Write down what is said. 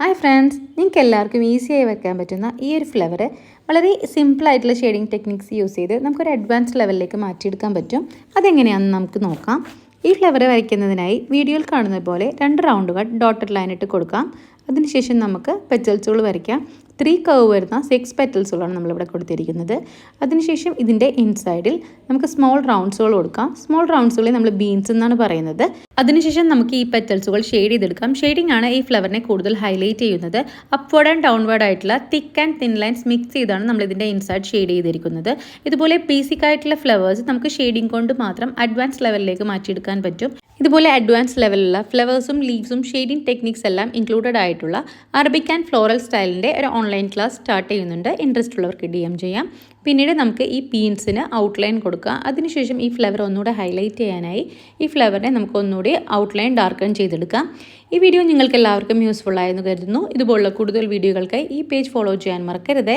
Hi friends, നിങ്ങൾക്ക് എല്ലാവർക്കും ഈസിയായി വെക്കാൻ പറ്റുന്ന ഈ ഒരു ഫ്ലവർ വളരെ സിമ്പിളായിട്ടുള്ള ഷെയ്ഡിങ് ടെക്നിക്സ് യൂസ് ചെയ്ത് നമുക്കൊരു അഡ്വാൻസ് ലെവലിലേക്ക് മാറ്റിയെടുക്കാൻ പറ്റും. അതെങ്ങനെയാണെന്ന് നമുക്ക് നോക്കാം. ഈ ഫ്ലവർ വരയ്ക്കുന്നതിനായി വീഡിയോയിൽ കാണുന്നത് പോലെ 2 റൗണ്ടുകൾ ഡോട്ടഡ് ലൈൻ ഇട്ട് കൊടുക്കാം. അതിനുശേഷം നമുക്ക് പെറ്റൽസുകൾ വരയ്ക്കാം. 3 കർവ് വരുന്ന 6 പെറ്റൽസുകളാണ് നമ്മളിവിടെ കൊടുത്തിരിക്കുന്നത്. അതിനുശേഷം ഇതിൻ്റെ ഇൻസൈഡിൽ നമുക്ക് സ്മോൾ റൗണ്ട്സുകൾ കൊടുക്കാം. സ്മോൾ റൗണ്ട്സുകളെ നമ്മൾ ബീൻസ് എന്നാണ് പറയുന്നത്. അതിനുശേഷം നമുക്ക് ഈ പെറ്റൽസുകൾ ഷെയ്ഡ് ചെയ്തെടുക്കാം. ഷെയ്ഡിംഗ് ആണ് ഈ ഫ്ലവറിനെ കൂടുതൽ ഹൈലൈറ്റ് ചെയ്യുന്നത്. അപ്വേർഡ് ആൻഡ് ഡൗൺവേർഡ് ആയിട്ടുള്ള thick and thin lines mix ചെയ്താണ് നമ്മൾ ഇതിൻ്റെ ഇൻസൈഡ് ഷെയ്ഡ് ചെയ്തിരിക്കുന്നത്. ഇതുപോലെ ബേസിക് ആയിട്ടുള്ള ഫ്ലവേഴ്സ് നമുക്ക് ഷെയ്ഡിംഗ് കൊണ്ട് മാത്രം അഡ്വാൻസ് ലെവലിലേക്ക് മാറ്റിയെടുക്കാൻ പറ്റും. ഇതുപോലെ അഡ്വാൻസ് ലെവലിലുള്ള ഫ്ലവേഴ്സും ലീവ്സും ഷെയ്ഡിംഗ് ടെക്നിക്സ് എല്ലാം ഇൻക്ലൂഡഡ് ആയിട്ടുള്ള അറബിക് ആൻഡ് ഫ്ലോറൽ സ്റ്റൈലിൻ്റെ ഒരു ഓൺലൈൻ ക്ലാസ് സ്റ്റാർട്ട് ചെയ്യുന്നുണ്ട്. ഇൻട്രസ്റ്റ് ഉള്ളവർക്ക് DM ചെയ്യാം. പിന്നീട് നമുക്ക് ഈ പീൻസിന് ഔട്ട്ലൈൻ കൊടുക്കുക. അതിനുശേഷം ഈ ഫ്ലവർ ഒന്നുകൂടെ ഹൈലൈറ്റ് ചെയ്യാനായി ഈ ഫ്ലവറിനെ നമുക്ക് ഒന്നുകൂടി ഔട്ട്ലൈൻ ഡാർക്കൺ ചെയ്തെടുക്കാം. ഈ വീഡിയോ നിങ്ങൾക്ക് എല്ലാവർക്കും യൂസ്ഫുൾ ആയെന്ന് കരുതുന്നു. ഇതുപോലുള്ള കൂടുതൽ വീഡിയോകൾക്കായി ഈ പേജ് ഫോളോ ചെയ്യാൻ മറക്കരുത്.